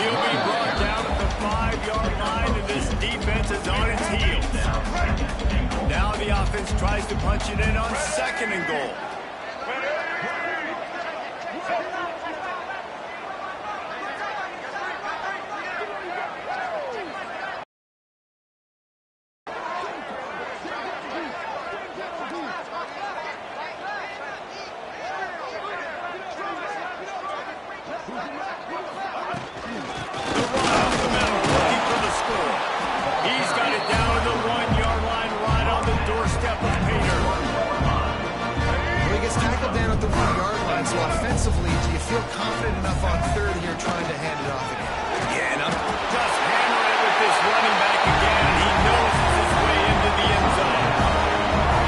He'll be brought down at the 5-yard line, and this defense is on its heels. Now the offense tries to punch it in on 2nd and goal. So offensively, do you feel confident enough on 3rd here trying to hand it off again? Yeah, and I'm just hammering it with this running back again. He knows it's his way into the end zone.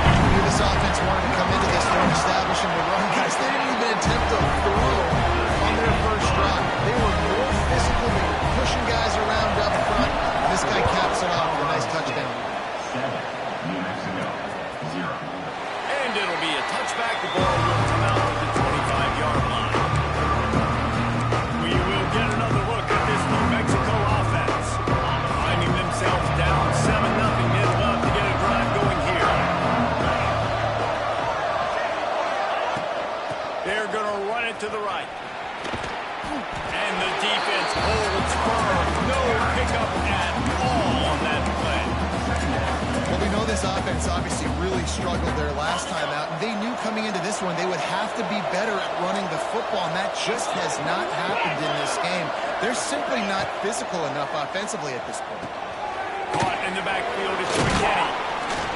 You knew this offense wanted to come into this one establishing the run. Guys, they didn't even attempt to throw on their first drive. They were more physical. They were pushing guys around up front. This guy caps it off with a nice touchdown. 7, New Mexico, 0. And it'll be a touchback. The ball will come out to the 25-yard line. We will get another look at this New Mexico offense. Finding themselves down 7-0. They'd love to get a drive going here. They're going to run it to the right. And the defense holds firm. No pickup at all on that play. Well, we know this offense obviously really struggled their last time out, and they knew coming into this one they would have to be better at running the football, and that just has not happened in this game. They're simply not physical enough offensively at this point. Caught in the backfield, it's McKinney.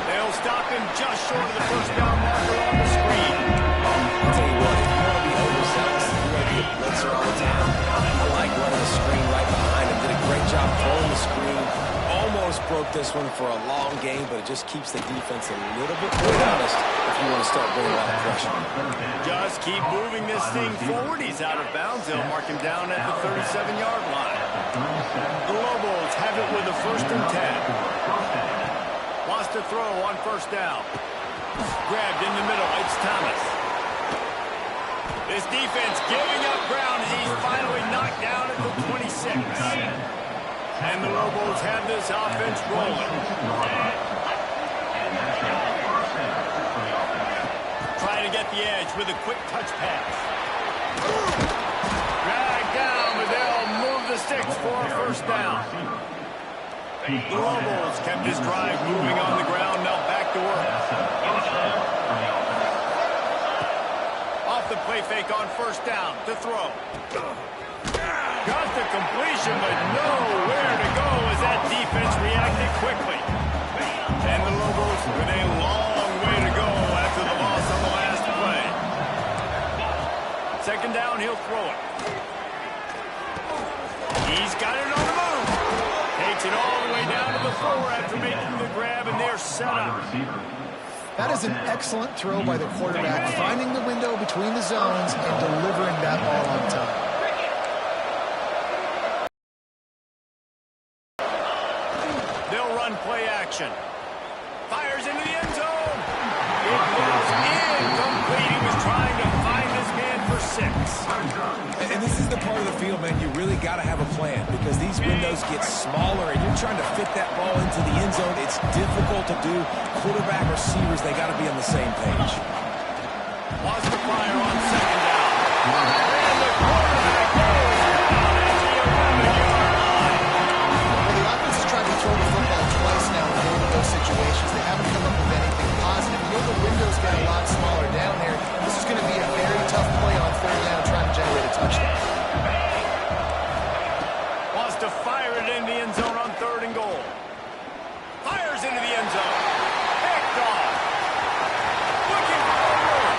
They'll stop him just short of the first down marker on the screen. I'll tell you what, if you want to be overzealous, you're going to be a blitzer all the time. I like running the screen right behind him. Did a great job throwing the screen. Almost broke this one for a long game, but it just keeps the defense a little bit more honest if you want to start bringing a lot of pressure. Just keep moving this thing forward. He's out of bounds. They'll mark him down at the 37-yard line. The Lobos have it with a 1st and 10. Wants to throw on 1st down. Grabbed in the middle. It's Thomas. This defense giving up ground as he's finally knocked down at the 26. And the Lobos have this offense rolling. Trying to get the edge with a quick touch pass. Dragged down, but they'll move the sticks for a 1st down. The Lobos kept this drive moving on the ground, now back to work. Off the play fake on 1st down to throw. Got the completion, but nowhere to go as that defense reacted quickly. And the Lobos with a long way to go after the loss on the last play. 2nd down, he'll throw it. He's got it on the move. Takes it all the way down to the 4 after making the grab, and they're set up. That is an excellent throw by the quarterback, finding the window between the zones and delivering that ball on time. Play action. Fires into the end zone. It goes incomplete. He was trying to find his man for 6. And this is the part of the field, man, you really got to have a plan because these windows get smaller and you're trying to fit that ball into the end zone. It's difficult to do. Quarterback, receivers, they got to be on the same page. Lost the fire on 2nd down. And the quarterback goes down at the 11-yard line. Well, the offense has tried to throw the football twice now in both of those situations. They haven't come up with anything positive. You know the windows get a lot smaller down there. This is going to be a very tough play on 3rd down trying to generate a touchdown. Wants to fire it in the end zone on 3rd and goal. Fires into the end zone. Picked off. Looking forward.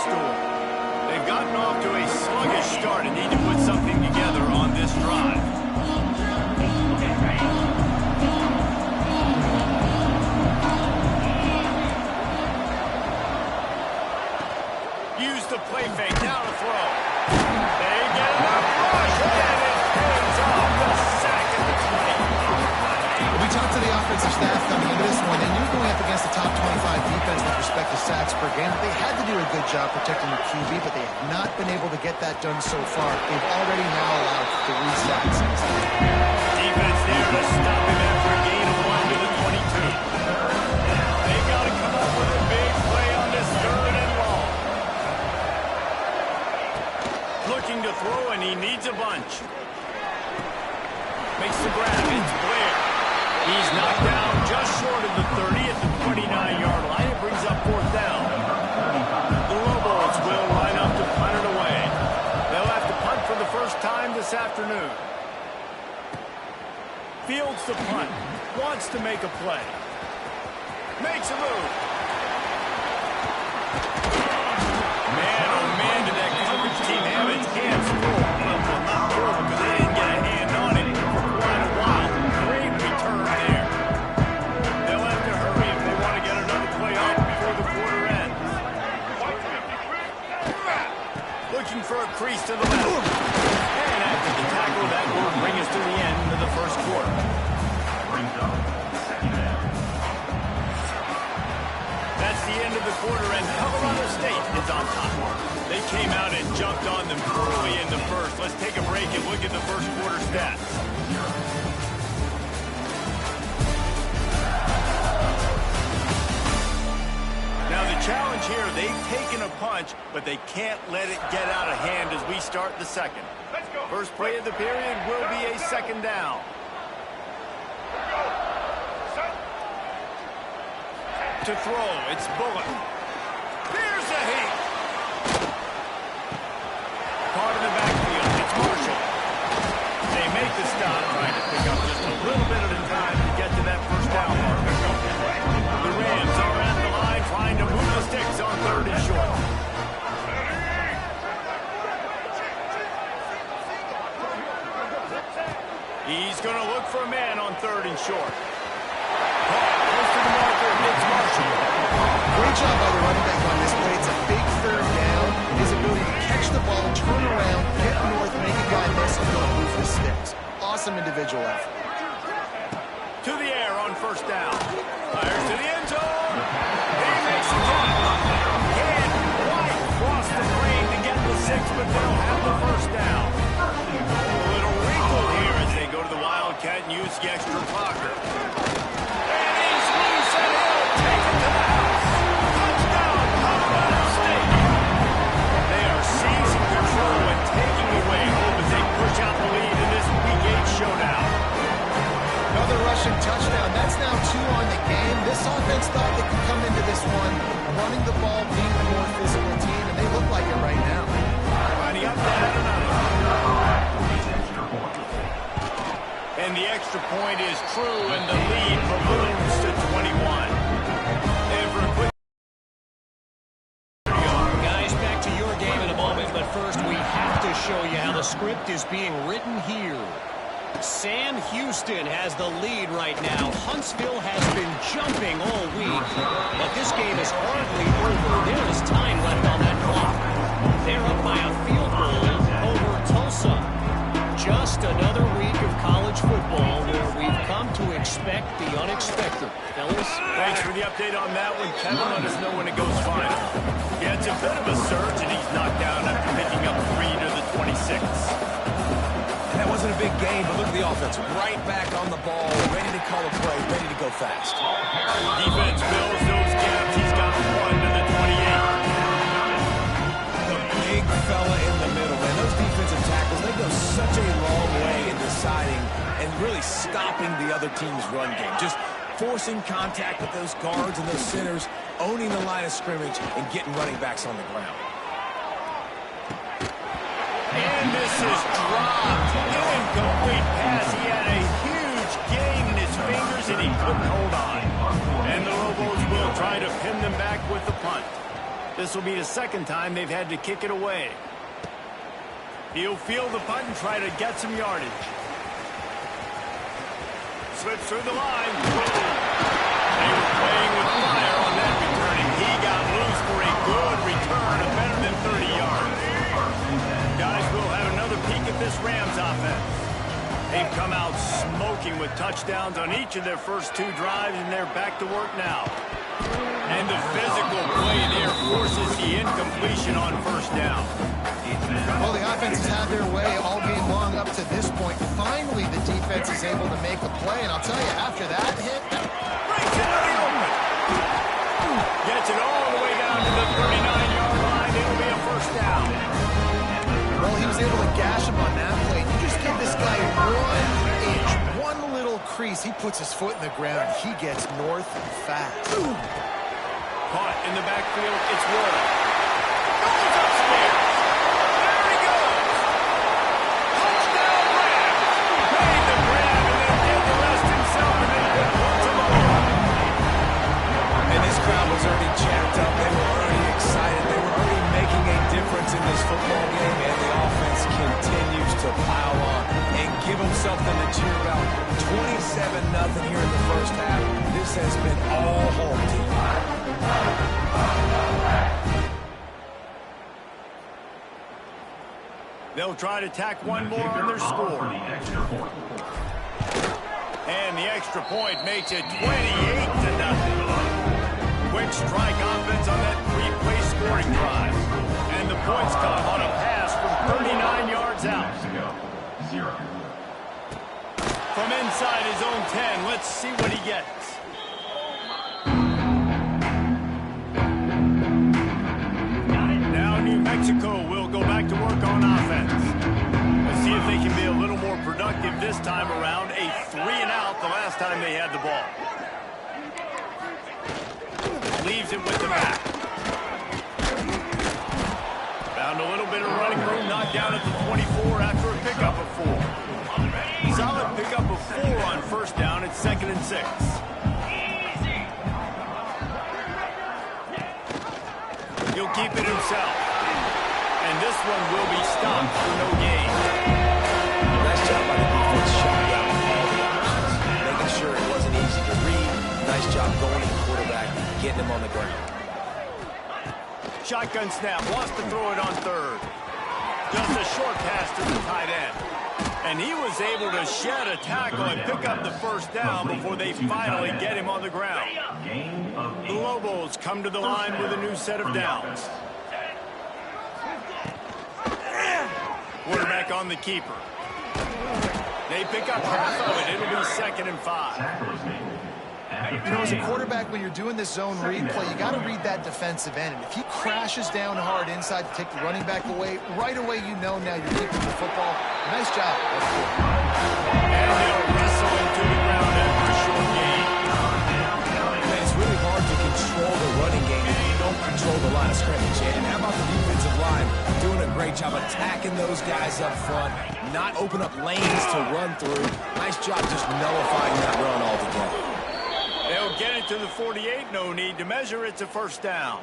Barstool. They've gotten off to a sluggish start and need to put something together on this drive. Use the play fake, now to throw. They get a rush, and it pays off the sack at the 20. We talked to the offensive staff coming into this one. They knew going up against the top 25 defense with respect to sacks per game. They had to do a good job protecting the QB, but they have not been able to get that done so far. They've already now allowed 3 sacks. Defense there to stop him after a gain of 1 to the 22. They've got to come up with a big play on this 3rd and long. Looking to throw, and he needs a bunch. Makes the grab. It's Blair. He's knocked down just short of the 30 at the 29-yard line. It brings up 4th down. The Lobos will line up to punt it away. They'll have to punt for the first time this afternoon. Fields the punt. Wants to make a play. Makes a move. Man, oh man, did that coverage team have its hands full. Well, not full because they didn't get a hand on it for quite a while. Great return there. They'll have to hurry if they want to get another play off before the quarter ends. Looking for a crease to the left. And after the tackle, that will bring us to the end of the first quarter. That's the end of the quarter, and Colorado State is on top. They came out and jumped on them early in the first. Let's take a break and look at the first quarter stats. Now the challenge here, they've taken a punch, but they can't let it get out of hand as we start the second. First play of the period will be a 2nd down. To throw, it's Bullock. Here's a hit. Caught in the backfield, it's Marshall. They make the stop, trying to pick up just a little bit of the time to get to that first down mark. The Rams are at the line trying to move the sticks on 3rd and short. He's going to look for a man on 3rd and short. Close to the marker, it's Marshall. Great job by the running back on this play. It's a big 3rd down. His ability to catch the ball, turn around, get north, make a guy miss, and go move the sticks. Awesome individual effort. To the air on 1st down. Fires to the end zone. He makes the catch. Can't quite cross the frame to get the 6, but they'll have the 1st down. A little wrinkle here as they go to the Wildcat and use the extra blocker. And he's loose and he'll take it to the house. Touchdown, Colorado State. They are seizing control and taking away hope as they push out the lead in this Week 8 showdown. Another rushing touchdown. That's now 2 on the game. This offense thought they could come into this one running the ball, being the more physical team, and they look like it right now. Lining up to add another. And the extra point is true, and the lead balloons to 21. And for a quick... Guys, back to your game in a moment, but first we have to show you how the script is being written here. Sam Houston has the lead right now. Huntsville has been jumping all week, but this game is hardly over. There is time left on that clock. They're up by a field goal over Tulsa. Just another week of college football where we've come to expect the unexpected. Fellas? Thanks for the update on that one, Kevin. Let us know when it goes final. Yeah, it's a bit of a surge, and he's knocked down after picking up 3 to the 26. That wasn't a big game, but look at the offense. Right back on the ball, ready to call a play, ready to go fast. Defense fills those gaps. He's got 1 to the 28. The big fella in the middle, man. Those defensive tackles, they go such a long way in deciding and really stopping the other team's run game. Just forcing contact with those guards and those centers, owning the line of scrimmage, and getting running backs on the ground. And this is dropped. Incomplete pass. He had a huge gain in his fingers, and he couldn't hold on. And the Lobos will try to pin them back with the punt. This will be the second time they've had to kick it away. He'll field the punt and try to get some yardage. Slips through the line. They were playing with fire on that return, and he got loose for a good return of better than 30 yards. Guys, we'll have another peek at this Rams offense. They've come out smoking with touchdowns on each of their first 2 drives, and they're back to work now. And the physical play there forces the incompletion on first down. Well, the offense has had their way all game long up to this point. Finally, the defense is able to make a play, and I'll tell you, after that hit, breaks it in the open. Gets it all the way down to the 39-yard line. It'll be a first down. Well, he was able to gash him on that play. You just give this guy 1 inch, one little crease. He puts his foot in the ground. He gets north fast. Caught in the backfield. It's Wood. Goes upstairs. There he goes. Touchdown Rams. Made the grab and then did the rest himself and then put one to the line. And this crowd was already jacked up. They were already excited. They were already making a difference in this football game, and the offense continues to pile on and give them something to cheer about. 27-0 here in the first half. This has been all home team. They'll try to tack one more on their score. And the extra point makes it 28-0. Quick strike offense on that 3-play scoring drive. And the points come on a pass from 39 yards out. From inside his own 10, let's see what he gets. Now New Mexico will go back to work on offense. Let's see if they can be a little more productive this time around. A 3-and-out the last time they had the ball. Leaves it with the back. Found a little bit of running room, knocked down at the 24 after a pickup of 4. Solid pickup of 4 on first down. It's 2nd and 6. He'll keep it himself. And this one will be stopped for no gain. Nice job by the defense, shutting down all the options, making sure it wasn't easy to read. Nice job going to the quarterback, getting him on the ground. Shotgun snap, wants to throw it on 3rd. Just a short pass to the tight end. And he was able to shed a tackle and pick up the first down before they finally get him on the ground. The Lobos come to the line with a new set of downs. Quarterback on the keeper. They pick up half of it. It'll be 2nd and 5. You know, as a quarterback, when you're doing this zone read play, you got to read that defensive end. And if he crashes down hard inside to take the running back away, right away you know now you're keeping the football. Nice job. And they'll wrestle into the ground after a short gain. Man, it's really hard to control the running game if you don't control the line of scrimmage. And how about the defensive line doing a great job attacking those guys up front, not open up lanes to run through. Nice job just nullifying that run altogether. They'll get it to the 48. No need to measure. It's a first down.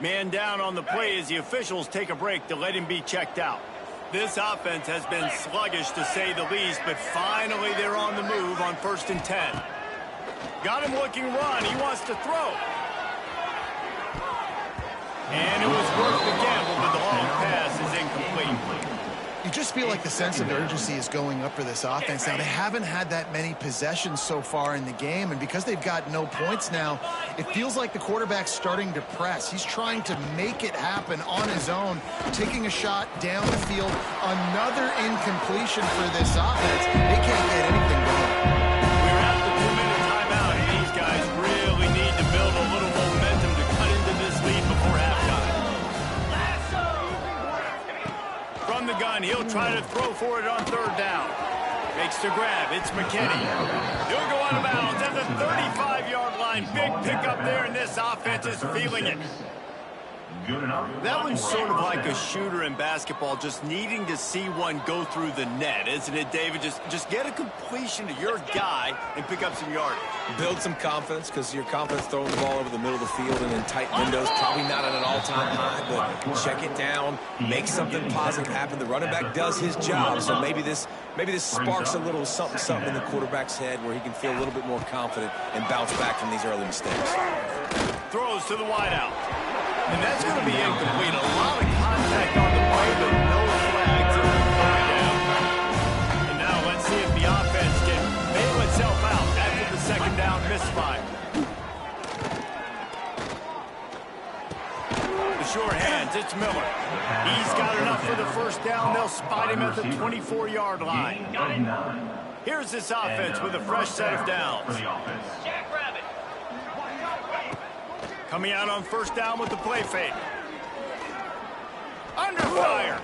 Man down on the play as the officials take a break to let him be checked out. This offense has been sluggish to say the least, but finally they're on the move on 1st and 10. Got him looking run. He wants to throw. And it was worth the gamble, but the long pass is incomplete. You just feel like the sense of urgency is going up for this offense now. They haven't had that many possessions so far in the game, and because they've got no points now, it feels like the quarterback's starting to press. He's trying to make it happen on his own, taking a shot down the field. Another incompletion for this offense. They can't get anything going. We're at the 2-minute timeout, and these guys really need to build a little momentum to cut into this lead before halftime. From the gun, he'll try to throw for it on 3rd down. Makes the grab. It's McKinney. He'll go out of bounds at the 35-yard line. Big pickup there, and this offense is feeling it. Good enough. That one's sort of like a shooter in basketball, just needing to see one go through the net, isn't it, David? Just get a completion to your guy and pick up some yardage. Build some confidence, because your confidence throwing the ball over the middle of the field and in tight windows, probably not at an all-time high, but check it down, make something positive happen. The running back does his job, so maybe this sparks a little something in the quarterback's head where he can feel a little bit more confident and bounce back from these early mistakes. Throws to the wideout. And that's going to be incomplete. A lot of contact on the play, but no flags are going down. And now let's see if the offense can bail itself out after the second down misfire. The short hands, it's Miller. He's got enough for the first down. They'll spot him at the 24-yard line. Here's this offense with a fresh set of downs. Coming out on first down with the play fake. Under fire.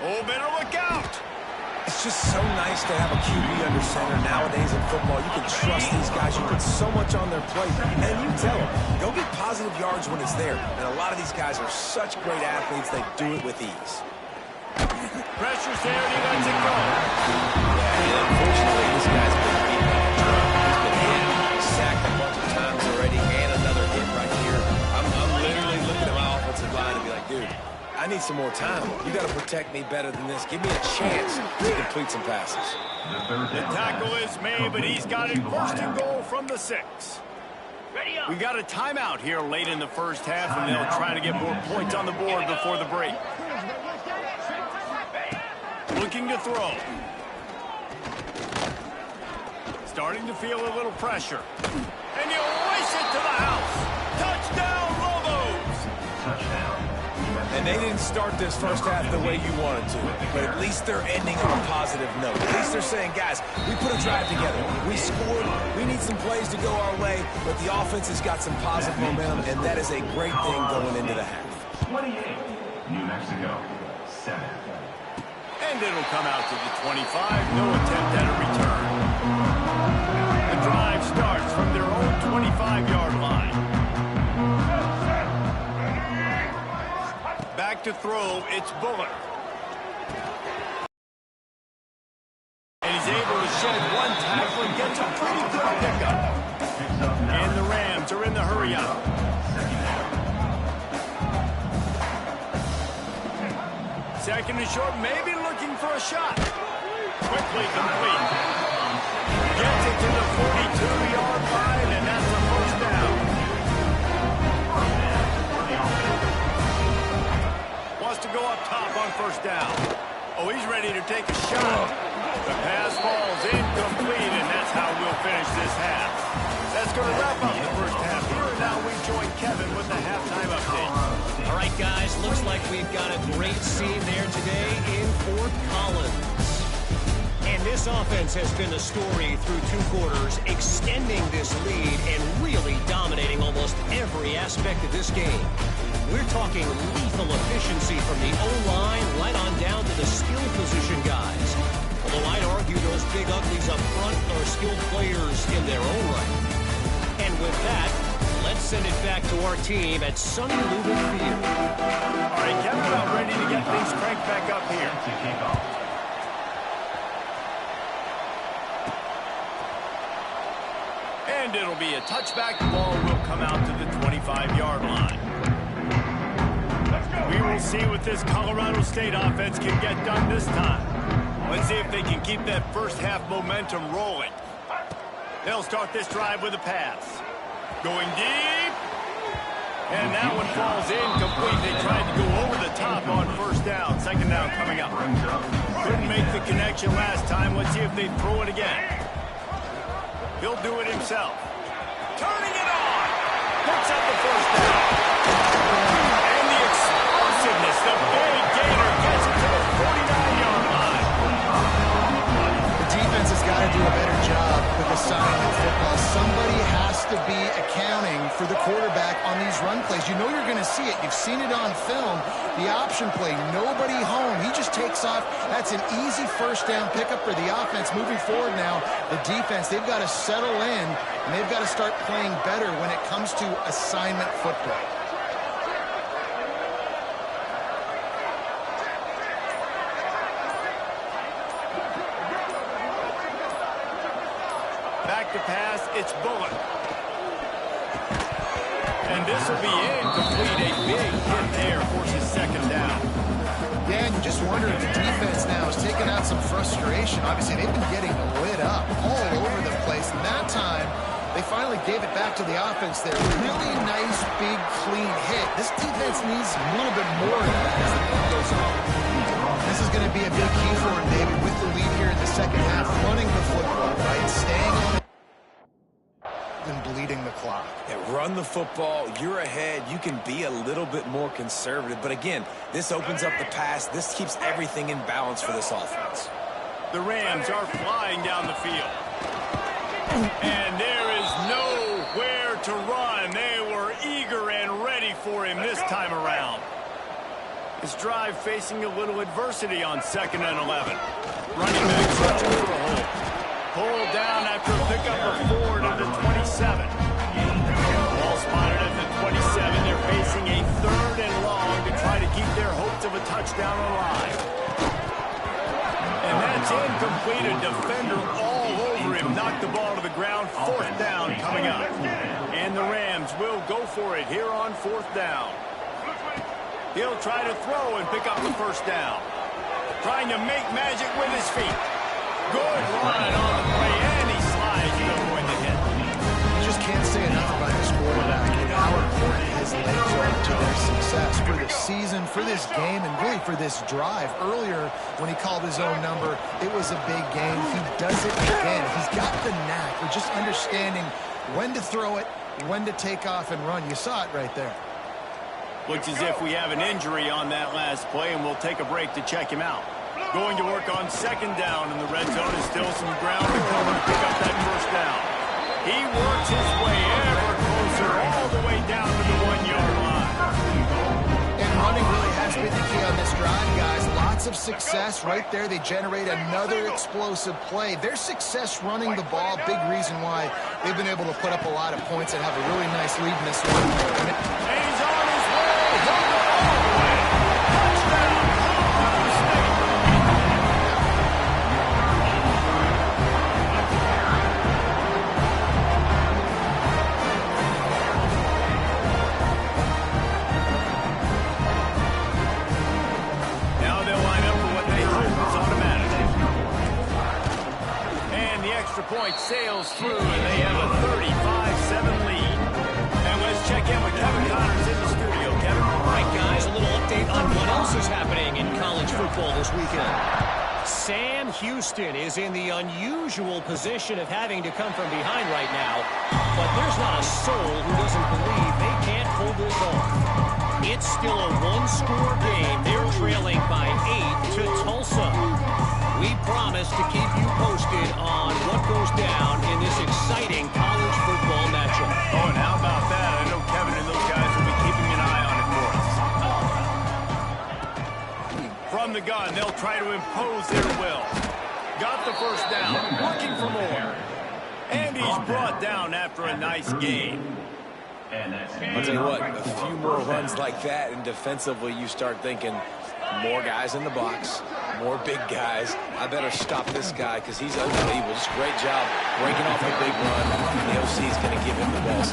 Oh, better look out. It's just so nice to have a QB under center nowadays in football. You can trust these guys. You put so much on their plate. And you tell them, go get positive yards when it's there. And a lot of these guys are such great athletes, they do it with ease. Pressure's there, and he lets it go. Yeah, and unfortunately, this guy's been beaten on a drum. He's been hit, sacked a bunch of times already, and another hit right here. I'm literally looking at my offensive line and be like, dude, I need some more time. You got to protect me better than this. Give me a chance to complete some passes. The tackle is made, but he's got it first and goal from the 6. We got a timeout here late in the first half, and they'll try to get more points on the board before the break. Looking to throw. Starting to feel a little pressure. And he'll race it to the house. Touchdown, Lobos! Touchdown. And they didn't start this first half the way you wanted to, but at least they're ending on a positive note. At least they're saying, guys, we put a drive together. We scored. We need some plays to go our way, but the offense has got some positive momentum, and that is a great thing going into the half. 28. New Mexico. 7. And it'll come out to the 25. No attempt at a return. The drive starts from their own 25-yard line. Back to throw, it's Bullard. And he's able to shed one tackle and gets a pretty good pickup. And the Rams are in the hurry-up. Second and short, maybe looking for a shot. Quickly complete. Gets it to the 42-yard line, and that's a first down. Wants to go up top on first down. Oh, he's ready to take a shot. The pass falls incomplete, and that's how we'll finish this half. That's going to wrap up the first half here, and now we join Kevin with the halftime update. All right, guys, looks like we've got a great scene there today in Fort Collins. And this offense has been the story through 2 quarters, extending this lead and really dominating almost every aspect of this game. We're talking lethal efficiency from the O-line right on down to the skill position guys. Although I'd argue those big uglies up front are skilled players in their own right. And with that, let's send it back to our team at Sonny Lubin Field. All right, Kevin, about ready to get things cranked back up here. To kick off. And it'll be a touchback. The ball will come out to the 25-yard line. We will see what this Colorado State offense can get done this time. Let's see if they can keep that first half momentum rolling. They'll start this drive with a pass. Going deep. And that one falls incomplete. They tried to go over the top on first down. Second down coming up. Couldn't make the connection last time. Let's see if they throw it again. He'll do it himself. Turning it on. Picks up the first down. And the explosiveness, the big gainer gets it to the 49-yard line. The defense has got to do a better job with assignment football. Somebody has to be accounting for the quarterback on these run plays. You know you're going to see it. You've seen it on film. The option play, nobody home. He just takes off. That's an easy first down pickup for the offense. Moving forward now, the defense, they've got to settle in, and they've got to start playing better when it comes to assignment football. the pass. It's Bullock. And this will be incomplete. A big hit there, forces second down. Yeah, and you just wonder if the defense now is taking out some frustration. Obviously, they've been getting lit up all over the place. And that time, they finally gave it back to the offense there. Really nice, big, clean hit. This defense needs a little bit more of that as the game goes on. This is going to be a big key for him, David, with the lead here in the second half, running the football, right? Staying on it and bleeding the clock. Yeah, run the football. You're ahead. You can be a little bit more conservative. But again, this opens up the pass. This keeps everything in balance for this offense. The Rams are flying down the field. And there is nowhere to run. They were eager and ready for him this time around. This drive facing a little adversity on 2nd and 11. Running back searching for a hole. Pulled down after a pickup of 4 to the 27. Ball spotted at the 27. They're facing a 3rd and long to try to keep their hopes of a touchdown alive. And that's incomplete. A defender all over him. Knocked the ball to the ground. 4th down coming up. And the Rams will go for it here on 4th down. He'll try to throw and pick up the 1st down. Trying to make magic with his feet. Good run on the play, and he slides to avoid the hit. You just can't say enough about this quarterback and how important his legs are to their success for this season, for this game, and really for this drive. Earlier, when he called his own number, it was a big game. He does it again. He's got the knack of just understanding when to throw it, when to take off and run. You saw it right there. Looks as if we have an injury on that last play, and we'll take a break to check him out. Going to work on 2nd down in the red zone is still some ground to cover to pick up that 1st down. He works his way ever closer all the way down to the 1-yard line. And running really has been the key on this drive, guys. Lots of success right there. They generate another explosive play. Their success running the ball, big reason why they've been able to put up a lot of points and have a really nice lead in this one. And he's on his way. He'll go all the way. Touchdown. Point sails through, and they have a 35-7 lead. And let's check in with Kevin Connors in the studio. Kevin? All right, guys, a little update on what else is happening in college football this weekend. Sam Houston is in the unusual position of having to come from behind right now, but there's not a soul who doesn't believe they can't pull this off. It's still a one-score game. They're trailing by 8 to Tulsa. We promise to keep you posted on what goes down in this exciting college football matchup. Oh, and how about that? I know Kevin and those guys will be keeping an eye on it for us. From the gun, they'll try to impose their will. Got the 1st down, looking for more. And he's brought down after a nice game. I'll tell you what, a few more runs like that, and defensively you start thinking more guys in the box, more big guys. I better stop this guy because he's unbelievable. Just great job breaking off a big run. The OC is going to give him the ball.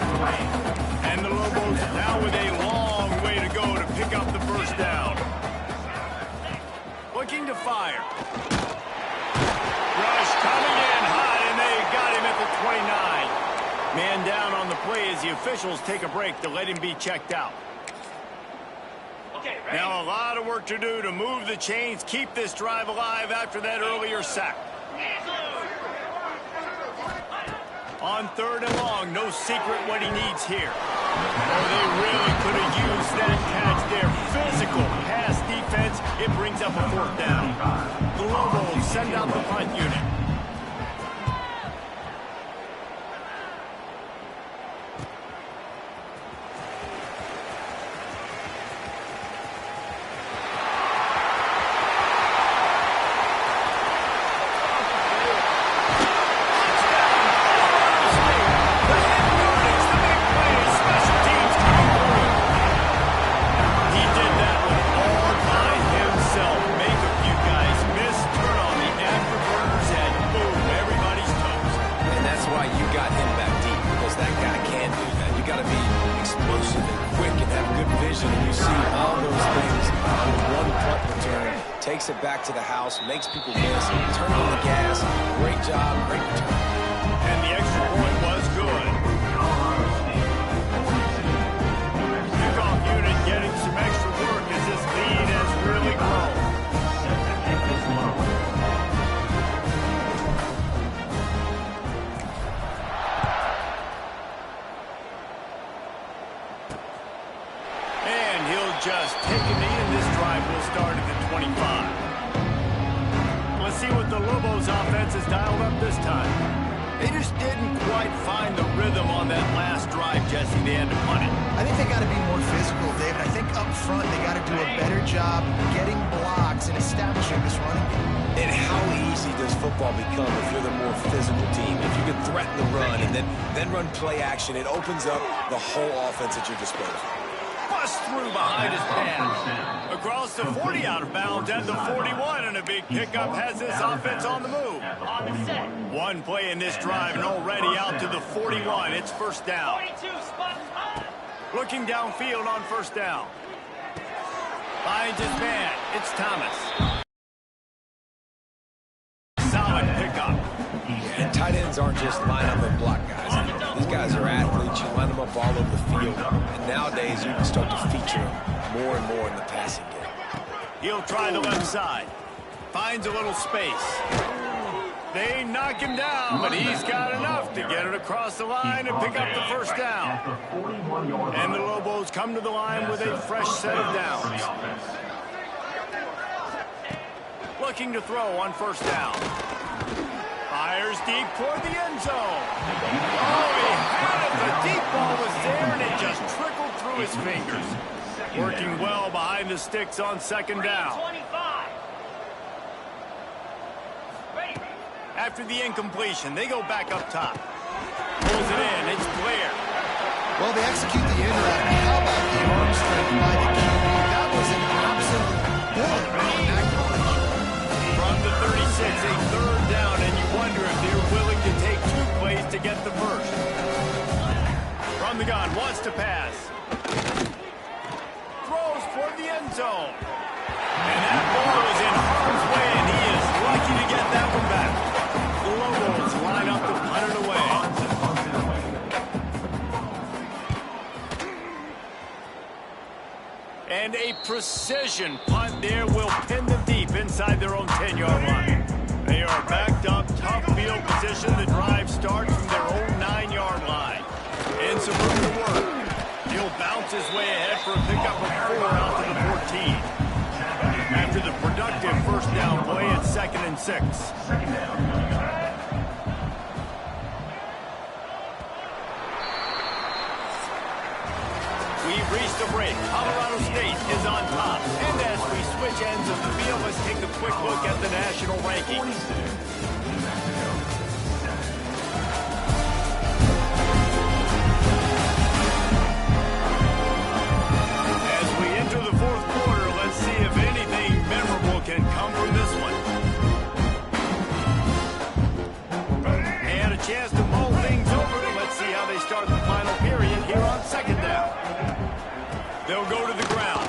And the Lobos now with a long way to go to pick up the 1st down. Looking to fire. Rush coming in hot, and they got him at the 29. Man down on the play as the officials take a break to let him be checked out. Now a lot of work to do to move the chains, keep this drive alive after that earlier sack. On 3rd and long, no secret what he needs here. Oh, they really could have used that catch there. Physical pass defense. It brings up a 4th down. The Lobos send out the punt unit. Make a few guys miss, turn on the afterburners, and Takes it back to the house, makes people miss, turn on the gas. Great job, great return. And the extra point was good. Kickoff unit getting some extra work as this lead has really grown. And he'll just take a knee, and this drive will start at the 25. Let's see what the Lobos offense has dialed up this time. They just didn't quite find the rhythm on that last drive, Jesse. They had to punt it. I think they got to be more physical, David. I think up front they got to do a better job getting blocks and establishing this running game. And how easy does football become if you're the more physical team? If you can threaten the run and then run play action, it opens up the whole offense at your disposal. Bust through behind his man. Across the 40, out of bounds at the 41, and a big pickup has this offense on the move. One play in this drive and already out to the 41. It's first down. Looking downfield on first down. Finds his man. It's Thomas. Solid pickup. And tight ends aren't just line up and block guys. These guys are athletes. You line them up all over the field. And nowadays, you can start to feature them more and more in the passing game. He'll try the left side. Finds a little space. They knock him down, but he's got enough to get it across the line and pick up the first down. And the Lobos come to the line with a fresh set of downs. Looking to throw on first down. Fires deep toward the end zone. Oh, he had it. The deep ball was there, and it just trickled through his fingers. Working well behind the sticks on second down. After the incompletion, they go back up top. Pulls it in. It's Blair. Well, they execute the in-route. How about the arm strength by the QB? That was an absolute bullet on that collision. From the 36, a third down, and you wonder if they're willing to take 2 plays to get the first. From the gun, wants to pass. Throws for the end zone. And that ball is in harm's way, and he is lucky to get that one back. The Lobos line up to punt it away. And a precision punt there will pin them deep inside their own 10-yard line. They are backed up, tough field position. The drive starts from their own 9-yard line. And some room to work. He'll bounce his way ahead for a pickup of 4 out to the 14. After the productive first down play, it's 2nd and 6. We've reached a break. Colorado State is on top. And as we switch ends of the field, let's take a quick look at the national rankings. As we enter the 4th quarter, let's see if anything memorable can come from this one. They had a chance to mull things over. Let's see how they start the final period here on second down. They'll go to the ground.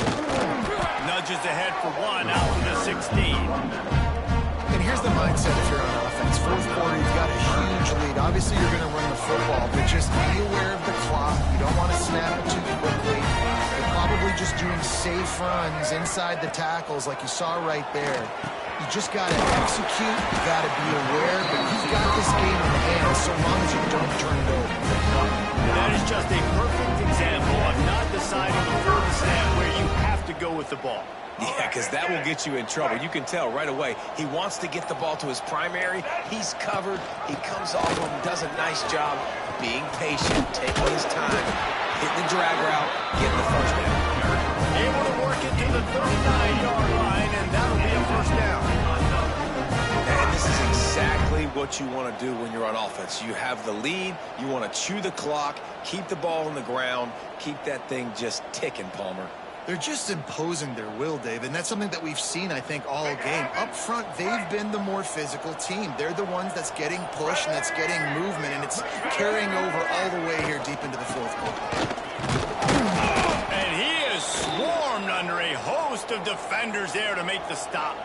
Nudges ahead for 1 out to the 16. And here's the mindset if you're on offense. 4th quarter, you've got a huge lead. Obviously, you're going to run the football, but just be aware of the clock. You don't want to snap it too quickly. You're probably just doing safe runs inside the tackles like you saw right there. You just got to execute. You got to be aware, but you've got this game in hand so long as you don't turn it over. That is just a perfect example of not deciding before the snap where you have to go with the ball. Yeah, because that will get you in trouble. You can tell right away. He wants to get the ball to his primary. He's covered. He comes off him, does a nice job being patient, taking his time, hitting the drag route, getting the first down. Able to work it to the 39-yard line, and that'll be a first down. And this is exactly what you want to do when you're on offense. You have the lead. You want to chew the clock, keep the ball on the ground, keep that thing just ticking, Palmer. They're just imposing their will, David, and that's something that we've seen, I think, all game. Up front, they've been the more physical team. They're the ones that's getting pushed and that's getting movement, and it's carrying over all the way here deep into the 4th quarter. And he is swarmed under a host host of defenders there to make the stop.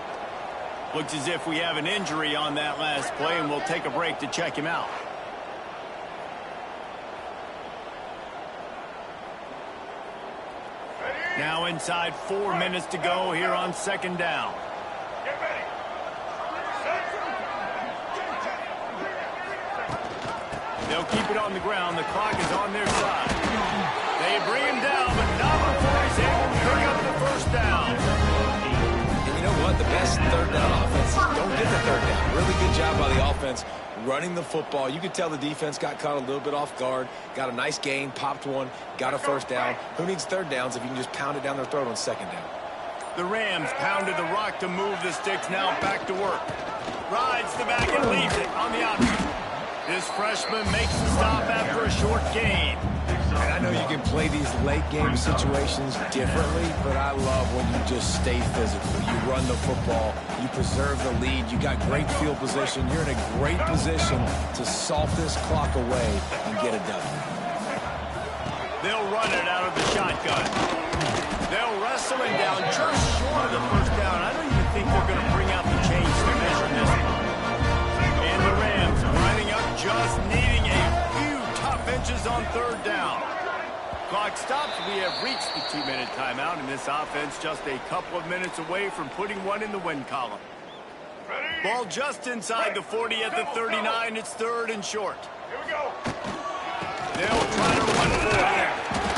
Looks as if we have an injury on that last play, and we'll take a break to check him out. Now inside 4 minutes to go here on second down. They'll keep it on the ground. The clock is on their side. They bring him down, but not before he's able to pick up the first down. And you know what? The best third down offenses don't get the third down. Really good job by the offense running the football. You could tell the defense got caught a little bit off guard. Got a nice gain, popped one, got a first down. Who needs third downs if you can just pound it down their throat on second down? The Rams pounded the rock to move the sticks. Now back to work. Rides the back and leaves it on the option. This freshman makes the stop after a short gain. And I know you can play these late game situations differently, but I love when you just stay physical. You run the football, you preserve the lead, you got great field position. You're in a great position to salt this clock away and get it done. They'll run it out of the shotgun. They'll wrestle him down just short of the first down. I don't even think they're going to bring out the chains to measure this one. And the Rams lining up, just needing a few tough inches on third down. Clock stops. We have reached the 2-minute timeout, and this offense just a couple of minutes away from putting one in the win column. Ball just inside the 40 at the 39. It's third and short. Here we go. They'll try to run for it.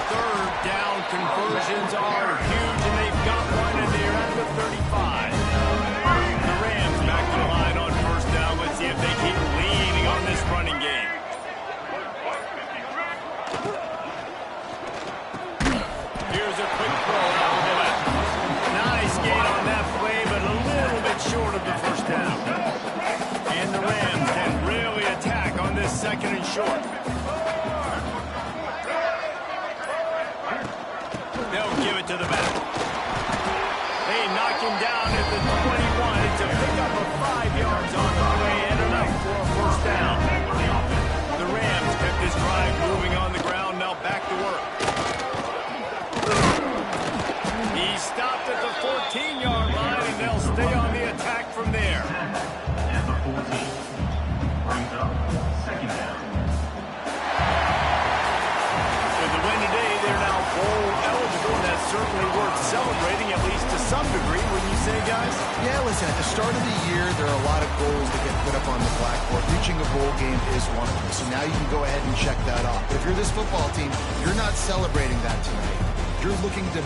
Third down conversions are huge, and they've got one, and they're at the 35. The Rams back to the line on first down. Let's see if they keep leaning on this running game. Here's a quick throw out of the left. Nice gain on that play, but a little bit short of the first down. And the Rams can really attack on this second and short. They'll give it to the back. They knock him down at the 21. It's a pickup of 5 yards on the play and enough for a first down. The Rams kept this drive moving on the ground, now back to work. He stopped at the 14-yard line, and they'll stay on the attack from there. And the 14 brings up second down. With the win today, they're now bowl eligible, and that's certainly worth celebrating, at least to some degree, wouldn't you say, guys? Yeah, listen, at the start of the year, there are a lot of goals that get put up on the blackboard. Reaching a bowl game is one of them. So now you can go ahead and check that off. If you're this football team, you're not celebrating that tonight. You're looking to